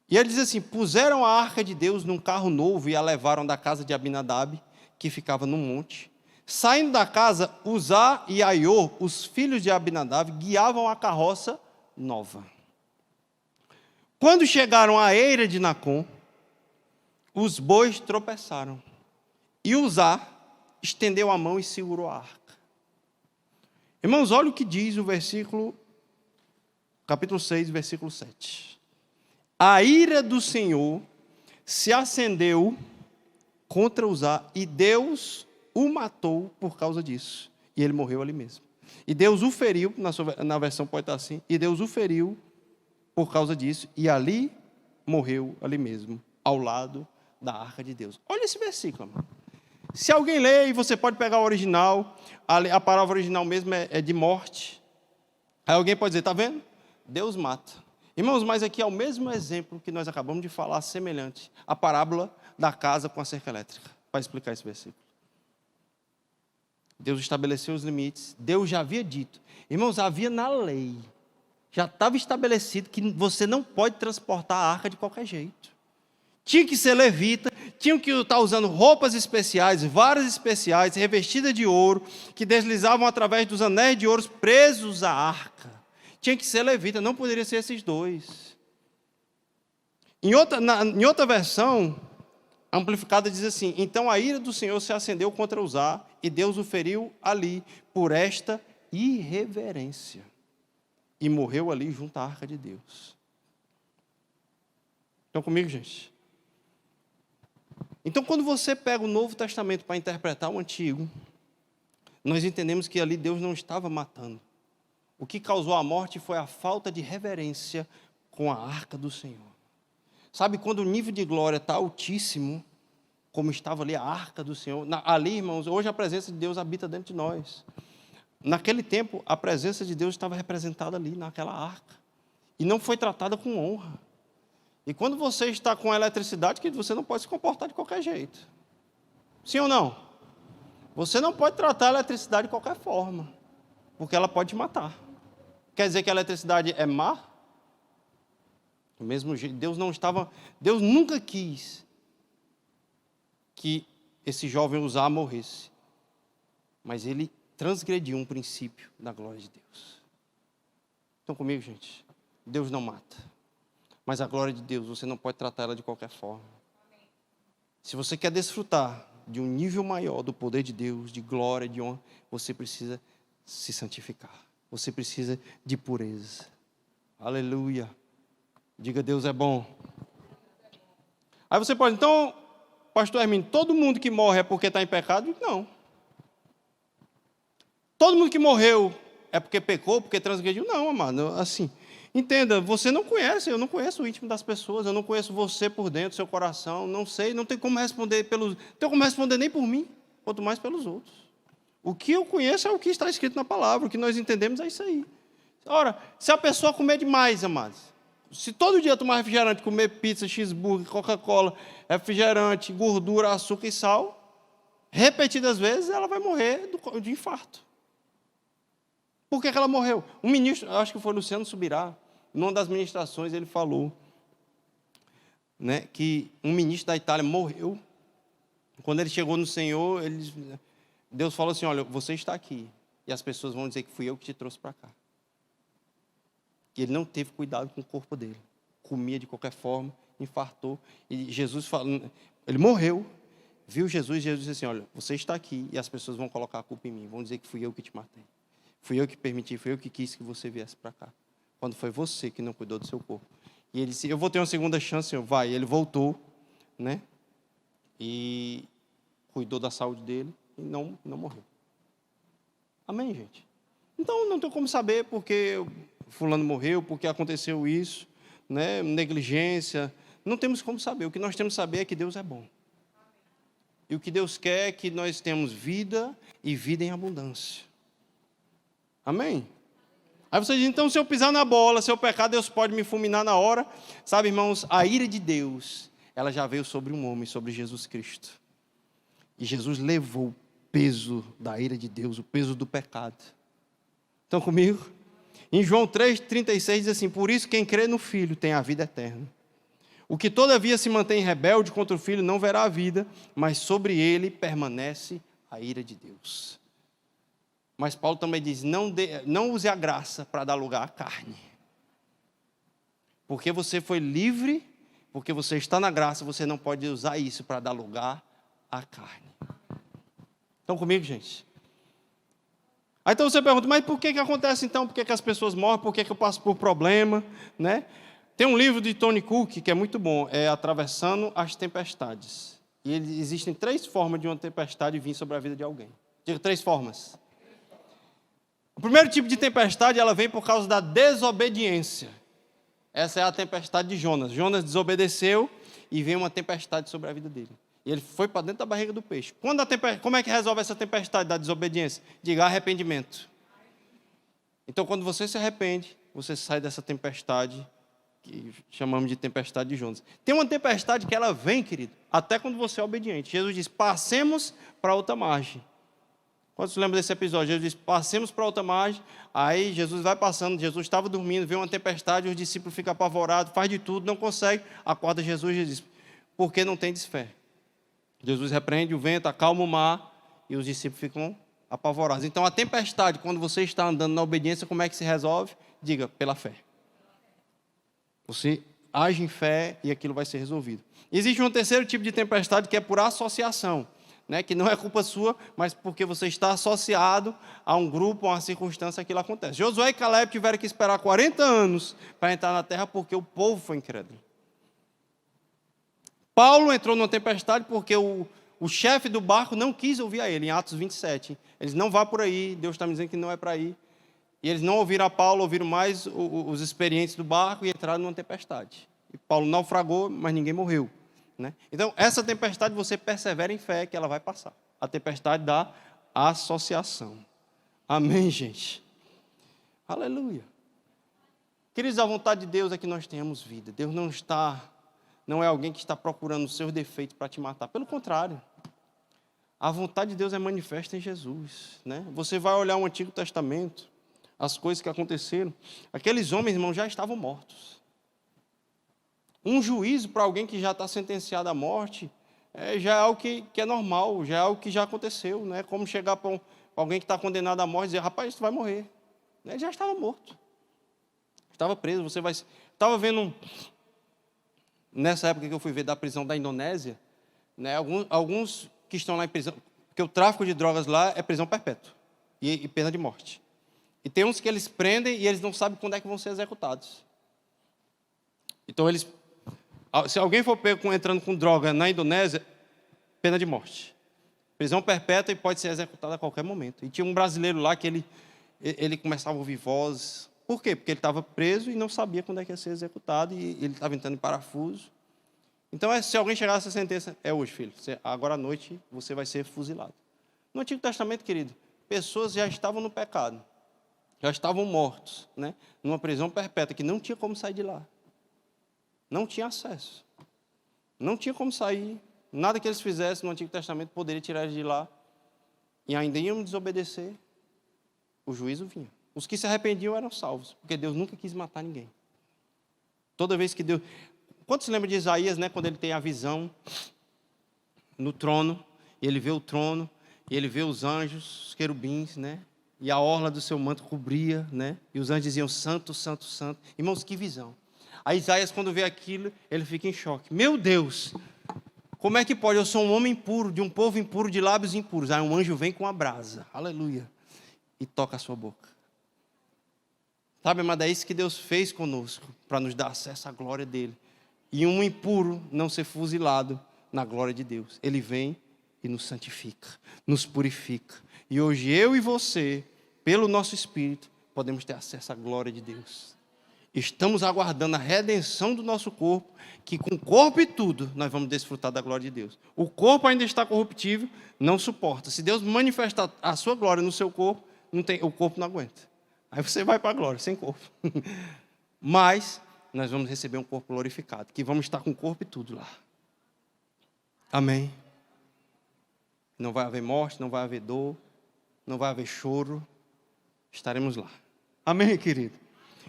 E ele diz assim, puseram a arca de Deus num carro novo e a levaram da casa de Abinadab, que ficava no monte. Saindo da casa, Uzá e Aiô, os filhos de Abinadab, guiavam a carroça nova. Quando chegaram à eira de Nacon, os bois tropeçaram. E Uzá estendeu a mão e segurou a arca. Irmãos, olha o que diz o versículo, capítulo 6, versículo 7. A ira do Senhor se acendeu contra Uzá e Deus o matou por causa disso. E ele morreu ali mesmo. E Deus o feriu, na versão pode estar assim, e Deus o feriu por causa disso, e ali morreu ali mesmo, ao lado da arca de Deus. Olha esse versículo, amor. Se alguém lê, e você pode pegar o original, a palavra original mesmo é de morte. Aí alguém pode dizer, está vendo? Deus mata. Irmãos, mas aqui é o mesmo exemplo que nós acabamos de falar, semelhante, a parábola da casa com a cerca elétrica, para explicar esse versículo. Deus estabeleceu os limites, Deus já havia dito. Irmãos, havia na lei, já estava estabelecido que você não pode transportar a arca de qualquer jeito. Tinha que ser levita, tinham que estar usando roupas especiais, varas especiais, revestidas de ouro, que deslizavam através dos anéis de ouro presos à arca. Tinha que ser levita, não poderia ser esses dois. Em outra versão, amplificada, diz assim, então a ira do Senhor se acendeu contra Uzá, e Deus o feriu ali, por esta irreverência. E morreu ali junto à arca de Deus. Estão comigo, gente? Então, quando você pega o Novo Testamento para interpretar o Antigo, nós entendemos que ali Deus não estava matando. O que causou a morte foi a falta de reverência com a arca do Senhor. Sabe, quando o nível de glória está altíssimo, como estava ali a arca do Senhor, ali, irmãos, hoje a presença de Deus habita dentro de nós. Naquele tempo, a presença de Deus estava representada ali, naquela arca. E não foi tratada com honra. E quando você está com a eletricidade, que você não pode se comportar de qualquer jeito. Sim ou não? Você não pode tratar a eletricidade de qualquer forma, porque ela pode te matar. Quer dizer que a eletricidade é má? Do mesmo jeito, Deus nunca quis que esse jovem Uzá morresse. Mas ele transgrediu um princípio da glória de Deus. Estão comigo, gente? Deus não mata. Mas a glória de Deus, você não pode tratar ela de qualquer forma. Se você quer desfrutar de um nível maior do poder de Deus, de glória, de honra, você precisa se santificar. Você precisa de pureza. Aleluia. Diga, Deus é bom. Aí você pode, então, pastor Hermínio, todo mundo que morre é porque está em pecado? Não. Todo mundo que morreu é porque pecou, porque transgrediu? Não, amado. Assim, entenda, você não conhece, eu não conheço o íntimo das pessoas, eu não conheço você por dentro, seu coração, não sei, não tem como responder nem por mim, quanto mais pelos outros. O que eu conheço é o que está escrito na palavra, o que nós entendemos é isso aí. Ora, se a pessoa comer demais, amados, se todo dia tomar refrigerante, comer pizza, cheeseburger, Coca-Cola, refrigerante, gordura, açúcar e sal, repetidas vezes, ela vai morrer de infarto. Por que ela morreu? Um ministro, acho que foi Luciano Subirá, numa das ministrações ele falou, né, que um ministro da Itália morreu. Quando ele chegou no Senhor, Deus falou assim, olha, você está aqui, e as pessoas vão dizer que fui eu que te trouxe para cá. Que ele não teve cuidado com o corpo dele. Comia de qualquer forma, infartou. E Jesus falou, ele morreu, viu Jesus disse assim, olha, você está aqui e as pessoas vão colocar a culpa em mim, vão dizer que fui eu que te matei. Fui eu que permiti, fui eu que quis que você viesse para cá. Quando foi você que não cuidou do seu corpo. E ele disse, eu vou ter uma segunda chance, Senhor. Vai. Ele voltou, né? E cuidou da saúde dele e não morreu. Amém, gente? Então, não tem como saber porque fulano morreu, porque aconteceu isso, né? Negligência. Não temos como saber. O que nós temos que saber é que Deus é bom. E o que Deus quer é que nós tenhamos vida e vida em abundância. Amém? Aí você diz, então se eu pisar na bola, se eu pecar, Deus pode me fulminar na hora. Sabe, irmãos, a ira de Deus, ela já veio sobre um homem, sobre Jesus Cristo. E Jesus levou o peso da ira de Deus, o peso do pecado. Estão comigo? Em João 3,36 diz assim, por isso quem crê no Filho tem a vida eterna. O que todavia se mantém rebelde contra o Filho não verá a vida, mas sobre ele permanece a ira de Deus. Mas Paulo também diz, não use a graça para dar lugar à carne. Porque você foi livre, porque você está na graça, você não pode usar isso para dar lugar à carne. Estão comigo, gente? Aí então você pergunta, mas por que acontece então? Por que as pessoas morrem? Por que eu passo por problema? Né? Tem um livro de Tony Cook que é muito bom, é Atravessando as Tempestades. E existem 3 formas de uma tempestade vir sobre a vida de alguém. Digo 3 formas. O primeiro tipo de tempestade, ela vem por causa da desobediência. Essa é a tempestade de Jonas. Jonas desobedeceu e veio uma tempestade sobre a vida dele. E ele foi para dentro da barriga do peixe. Como é que resolve essa tempestade da desobediência? Diga arrependimento. Então, quando você se arrepende, você sai dessa tempestade, que chamamos de tempestade de Jonas. Tem uma tempestade que ela vem, querido, até quando você é obediente. Jesus diz, passemos para outra margem. Quando se lembra desse episódio? Jesus diz, passemos para outra margem. Aí Jesus vai passando, Jesus estava dormindo, vê uma tempestade, os discípulos ficam apavorados, faz de tudo, não consegue. Acorda Jesus e diz, por que não tendes fé? Jesus repreende o vento, acalma o mar, e os discípulos ficam apavorados. Então, a tempestade, quando você está andando na obediência, como é que se resolve? Diga, pela fé. Você age em fé e aquilo vai ser resolvido. Existe um terceiro tipo de tempestade que é por associação, né? Que não é culpa sua, mas porque você está associado a um grupo, a uma circunstância, aquilo acontece. Josué e Caleb tiveram que esperar 40 anos para entrar na terra porque o povo foi incrédulo. Paulo entrou numa tempestade porque o chefe do barco não quis ouvir a ele, em Atos 27. Eles não vá por aí, Deus está me dizendo que não é para ir. E eles não ouviram a Paulo, ouviram mais os experientes do barco e entraram numa tempestade. E Paulo naufragou, mas ninguém morreu, né? Então, essa tempestade você persevera em fé que ela vai passar. A tempestade da associação. Amém, gente? Aleluia. Queridos, a vontade de Deus é que nós tenhamos vida. Deus não é alguém que está procurando os seus defeitos para te matar. Pelo contrário, a vontade de Deus é manifesta em Jesus, né? Você vai olhar o Antigo Testamento, as coisas que aconteceram. Aqueles homens, irmãos, já estavam mortos. Um juízo para alguém que já está sentenciado à morte já é algo que é normal, já é algo que já aconteceu, né? Como chegar para alguém que está condenado à morte e dizer, rapaz, tu vai morrer. Ele já estava morto. Estava preso, você vai... Estava vendo, nessa época que eu fui ver da prisão da Indonésia, né, alguns que estão lá em prisão, porque o tráfico de drogas lá é prisão perpétua e pena de morte. E tem uns que eles prendem e eles não sabem quando é que vão ser executados. Então, se alguém for pego entrando com droga na Indonésia, pena de morte. Prisão perpétua e pode ser executado a qualquer momento. E tinha um brasileiro lá que ele começava a ouvir vozes. Por quê? Porque ele estava preso e não sabia quando é que ia ser executado e ele estava entrando em parafuso. Então, se alguém chegar a essa sentença, é hoje, filho. Agora à noite você vai ser fuzilado. No Antigo Testamento, querido, pessoas já estavam no pecado. Já estavam mortos, né? Numa prisão perpétua, que não tinha como sair de lá. Não tinha acesso. Não tinha como sair. Nada que eles fizessem no Antigo Testamento poderia tirar eles de lá. E ainda iam desobedecer. O juízo vinha. Os que se arrependiam eram salvos, porque Deus nunca quis matar ninguém. Toda vez que Deus... Quantos se lembram de Isaías, né? Quando ele tem a visão no trono, e ele vê o trono, e ele vê os anjos, os querubins, né? E a orla do seu manto cobria, né? E os anjos diziam, santo, santo, santo. Irmãos, que visão. Aí Isaías, quando vê aquilo, ele fica em choque. Meu Deus, como é que pode? Eu sou um homem impuro, de um povo impuro, de lábios impuros. Aí um anjo vem com a brasa, aleluia, e toca a sua boca. Sabe, mas é isso que Deus fez conosco, para nos dar acesso à glória dele. E um impuro não ser fuzilado na glória de Deus. Ele vem e nos santifica, nos purifica. E hoje eu e você, pelo nosso Espírito, podemos ter acesso à glória de Deus. Estamos aguardando a redenção do nosso corpo, que com corpo e tudo, nós vamos desfrutar da glória de Deus. O corpo ainda está corruptível, não suporta. Se Deus manifestar a sua glória no seu corpo, o corpo não aguenta. Aí você vai para a glória, sem corpo. Mas nós vamos receber um corpo glorificado, que vamos estar com o corpo e tudo lá. Amém. Não vai haver morte, não vai haver dor, não vai haver choro. Estaremos lá. Amém, querido?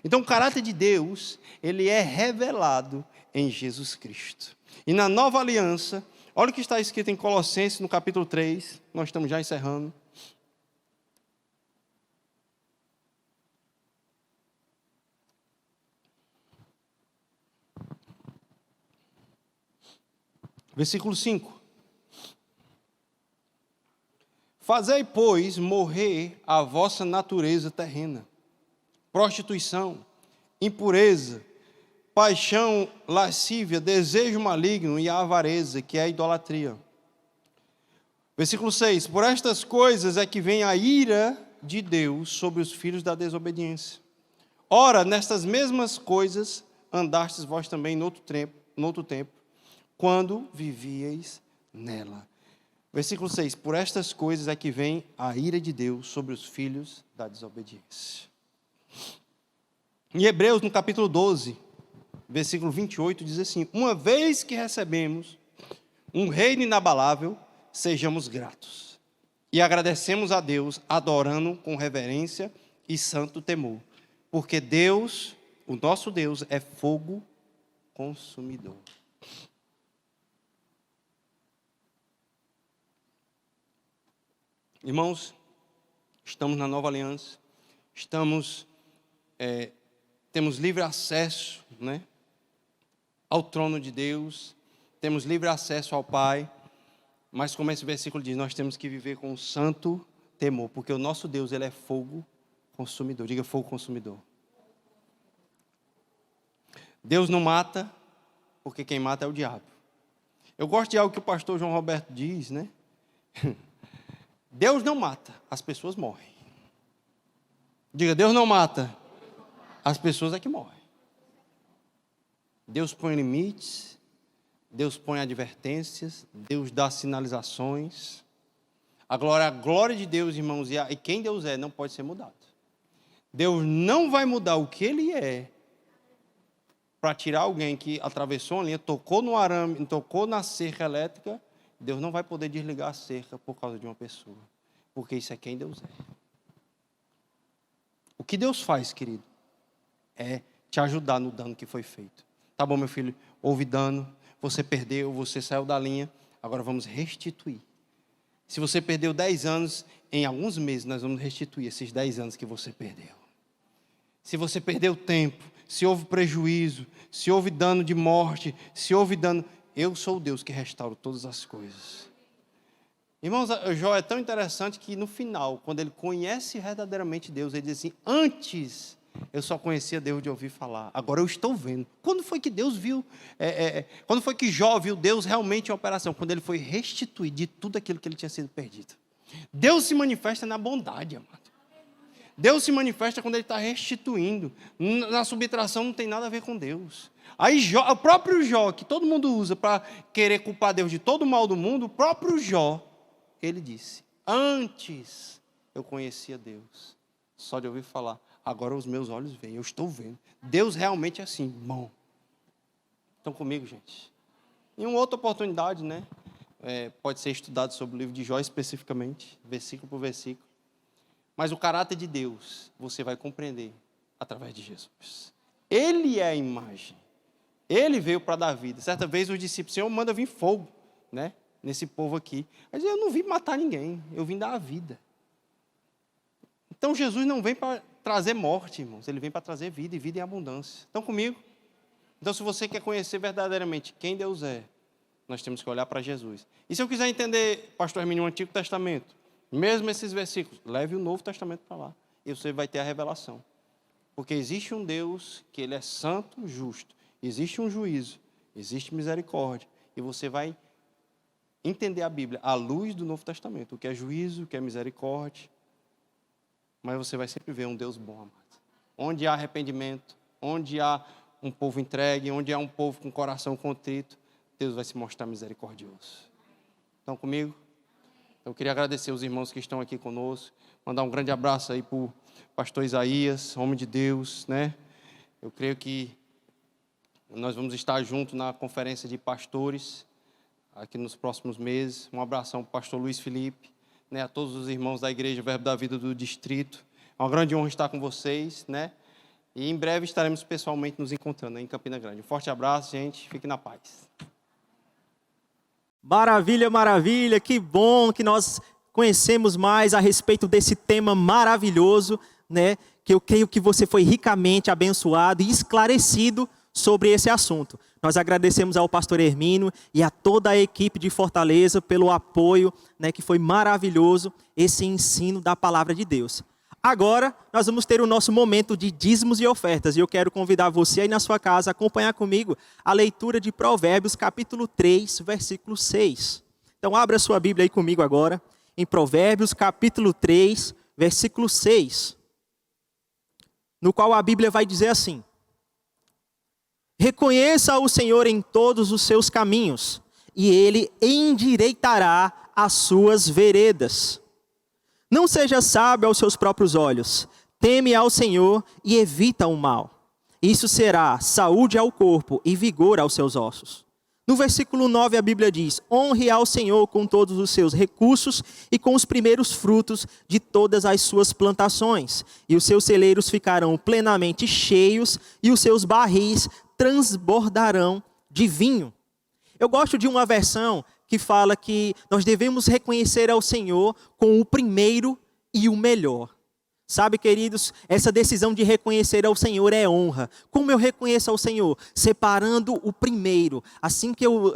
Então, o caráter de Deus, ele é revelado em Jesus Cristo. E na nova aliança, olha o que está escrito em Colossenses, no capítulo 3, nós estamos já encerrando. Versículo 5. Fazei, pois, morrer a vossa natureza terrena. Prostituição, impureza, paixão, lascívia, desejo maligno e a avareza, que é a idolatria. Versículo 6. Por estas coisas é que vem a ira de Deus sobre os filhos da desobediência. Ora, nestas mesmas coisas andastes vós também no outro tempo, quando vivieis nela. Versículo 6. Por estas coisas é que vem a ira de Deus sobre os filhos da desobediência. Em Hebreus, no capítulo 12, versículo 28, diz assim: uma vez que recebemos um reino inabalável, sejamos gratos. E agradecemos a Deus, adorando com reverência e santo temor. Porque Deus, o nosso Deus, é fogo consumidor. Irmãos, estamos na nova aliança, temos livre acesso, né, ao trono de Deus, temos livre acesso ao Pai, mas como esse versículo diz, nós temos que viver com santo temor, porque o nosso Deus, ele é fogo consumidor. Diga, fogo consumidor. Deus não mata, porque quem mata é o diabo. Eu gosto de algo que o pastor João Roberto diz, né? Deus não mata, as pessoas morrem. Diga, Deus não mata, as pessoas é que morrem. Deus põe limites, Deus põe advertências, Deus dá sinalizações. A glória de Deus, irmãos, e quem Deus é, não pode ser mudado. Deus não vai mudar o que Ele é para tirar alguém que atravessou uma linha, tocou no arame, tocou na cerca elétrica. Deus não vai poder desligar a cerca por causa de uma pessoa, porque isso é quem Deus é. O que Deus faz, querido, é te ajudar no dano que foi feito. Tá bom, meu filho, houve dano, você perdeu, você saiu da linha, agora vamos restituir. Se você perdeu 10 anos, em alguns meses nós vamos restituir esses 10 anos que você perdeu. Se você perdeu tempo, se houve prejuízo, se houve dano de morte, se houve dano, eu sou o Deus que restauro todas as coisas. Irmãos, Jó é tão interessante que no final, quando ele conhece verdadeiramente Deus, ele diz assim, antes eu só conhecia Deus de ouvir falar, agora eu estou vendo. Quando foi que Deus viu, quando foi que Jó viu Deus realmente em operação? Quando ele foi restituir de tudo aquilo que ele tinha sido perdido. Deus se manifesta na bondade, amado. Deus se manifesta quando Ele está restituindo. Na subtração não tem nada a ver com Deus. Aí Jó, o próprio Jó, que todo mundo usa para querer culpar Deus de todo o mal do mundo, o próprio Jó, ele disse, antes eu conhecia Deus, só de ouvir falar, agora os meus olhos veem, eu estou vendo. Deus realmente é assim, bom. Estão comigo, gente? Em uma outra oportunidade, né? Pode ser estudado sobre o livro de Jó especificamente, versículo por versículo. Mas o caráter de Deus, você vai compreender através de Jesus. Ele é a imagem. Ele veio para dar vida. Certa vez os discípulos, Senhor, manda vir fogo, né? Nesse povo aqui. Mas eu não vim matar ninguém, eu vim dar a vida. Então Jesus não vem para trazer morte, irmãos. Ele vem para trazer vida e vida em abundância. Estão comigo? Então, se você quer conhecer verdadeiramente quem Deus é, nós temos que olhar para Jesus. E se eu quiser entender, pastor Hermínio, o Antigo Testamento, mesmo esses versículos, leve o Novo Testamento para lá. E você vai ter a revelação. Porque existe um Deus que Ele é santo, justo. Existe um juízo, existe misericórdia. E você vai entender a Bíblia à luz do Novo Testamento. O que é juízo, o que é misericórdia. Mas você vai sempre ver um Deus bom, amado. Onde há arrependimento, onde há um povo entregue, onde há um povo com coração contrito, Deus vai se mostrar misericordioso. Estão comigo? Eu queria agradecer os irmãos que estão aqui conosco, mandar um grande abraço aí para o pastor Isaías, homem de Deus, né? Eu creio que nós vamos estar juntos na conferência de pastores, aqui nos próximos meses. Um abração para o pastor Luiz Felipe, né? A todos os irmãos da Igreja Verbo da Vida do Distrito. É uma grande honra estar com vocês, né? E em breve estaremos pessoalmente nos encontrando aí em Campina Grande. Um forte abraço, gente. Fique na paz. Maravilha, maravilha, que bom que nós conhecemos mais a respeito desse tema maravilhoso, né? Que eu creio que você foi ricamente abençoado e esclarecido sobre esse assunto. Nós agradecemos ao pastor Hermínio e a toda a equipe de Fortaleza pelo apoio, né? Que foi maravilhoso esse ensino da palavra de Deus. Agora, nós vamos ter o nosso momento de dízimos e ofertas. E eu quero convidar você aí na sua casa a acompanhar comigo a leitura de Provérbios, capítulo 3, versículo 6. Então, abra sua Bíblia aí comigo agora, em Provérbios, capítulo 3, versículo 6. No qual a Bíblia vai dizer assim: reconheça o Senhor em todos os seus caminhos, e Ele endireitará as suas veredas. Não seja sábio aos seus próprios olhos, teme ao Senhor e evita o mal. Isso será saúde ao corpo e vigor aos seus ossos. No versículo 9 a Bíblia diz: honre ao Senhor com todos os seus recursos e com os primeiros frutos de todas as suas plantações. E os seus celeiros ficarão plenamente cheios e os seus barris transbordarão de vinho. Eu gosto de uma versão que fala que nós devemos reconhecer ao Senhor com o primeiro e o melhor. Sabe, queridos, essa decisão de reconhecer ao Senhor é honra. Como eu reconheço ao Senhor? Separando o primeiro. Assim que eu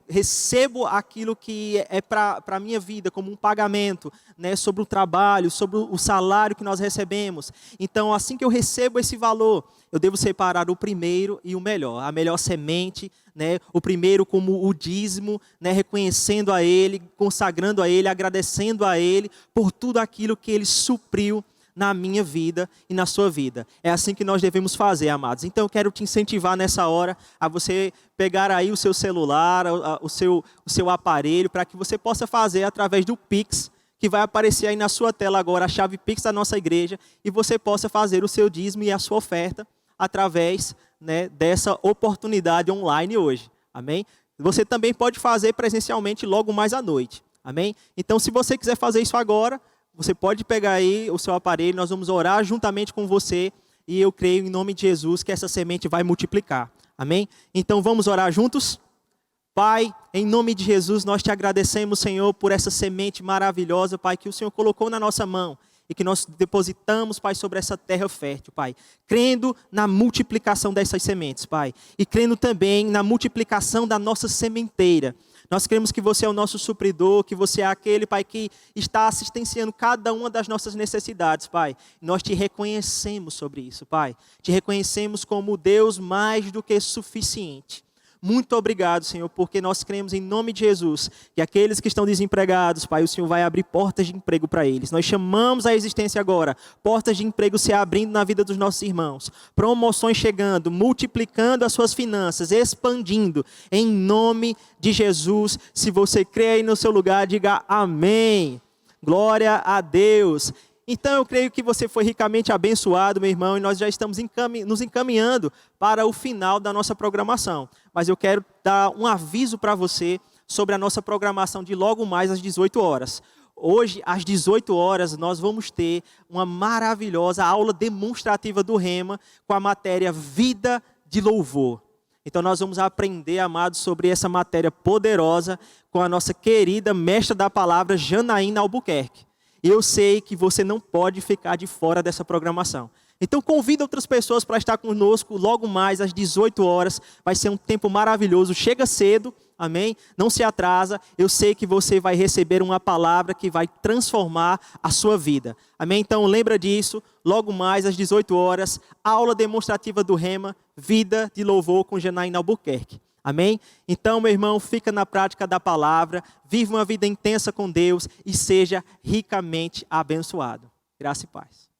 recebo aquilo que é para a minha vida, como um pagamento, né, sobre o trabalho, sobre o salário que nós recebemos. Então, assim que eu recebo esse valor, eu devo separar o primeiro e o melhor. A melhor semente, né, o primeiro como o dízimo, né, reconhecendo a Ele, consagrando a Ele, agradecendo a Ele por tudo aquilo que Ele supriu na minha vida e na sua vida. É assim que nós devemos fazer, amados. Então eu quero te incentivar nessa hora a você pegar aí o seu celular, o seu aparelho, para que você possa fazer através do Pix, que vai aparecer aí na sua tela agora, a chave Pix da nossa igreja, e você possa fazer o seu dízimo e a sua oferta através, né, dessa oportunidade online hoje. Amém? Você também pode fazer presencialmente logo mais à noite. Amém? Então, se você quiser fazer isso agora, você pode pegar aí o seu aparelho, nós vamos orar juntamente com você e eu creio em nome de Jesus que essa semente vai multiplicar. Amém? Então vamos orar juntos? Pai, em nome de Jesus, nós te agradecemos, Senhor, por essa semente maravilhosa, Pai, que o Senhor colocou na nossa mão e que nós depositamos, Pai, sobre essa terra fértil, Pai, crendo na multiplicação dessas sementes, Pai, e crendo também na multiplicação da nossa sementeira. Nós cremos que você é o nosso supridor, que você é aquele, Pai, que está assistenciando cada uma das nossas necessidades, Pai. Nós te reconhecemos sobre isso, Pai. Te reconhecemos como Deus mais do que suficiente. Muito obrigado, Senhor, porque nós cremos em nome de Jesus que aqueles que estão desempregados, Pai, o Senhor vai abrir portas de emprego para eles. Nós chamamos a existência agora, portas de emprego se abrindo na vida dos nossos irmãos, promoções chegando, multiplicando as suas finanças, expandindo, em nome de Jesus. Se você crê aí no seu lugar, diga amém. Glória a Deus. Então eu creio que você foi ricamente abençoado, meu irmão, e nós já estamos nos encaminhando para o final da nossa programação. Mas eu quero dar um aviso para você sobre a nossa programação de logo mais às 18 horas. Hoje, às 18 horas, nós vamos ter uma maravilhosa aula demonstrativa do Rema com a matéria Vida de Louvor. Então nós vamos aprender, amados, sobre essa matéria poderosa com a nossa querida mestra da palavra, Janaína Albuquerque. Eu sei que você não pode ficar de fora dessa programação. Então convida outras pessoas para estar conosco logo mais às 18 horas. Vai ser um tempo maravilhoso. Chega cedo, amém? Não se atrasa. Eu sei que você vai receber uma palavra que vai transformar a sua vida. Amém? Então lembra disso. Logo mais às 18 horas, aula demonstrativa do Rema, Vida de Louvor com Janaína Albuquerque. Amém? Então, meu irmão, fica na prática da palavra, vive uma vida intensa com Deus e seja ricamente abençoado. Graça e paz.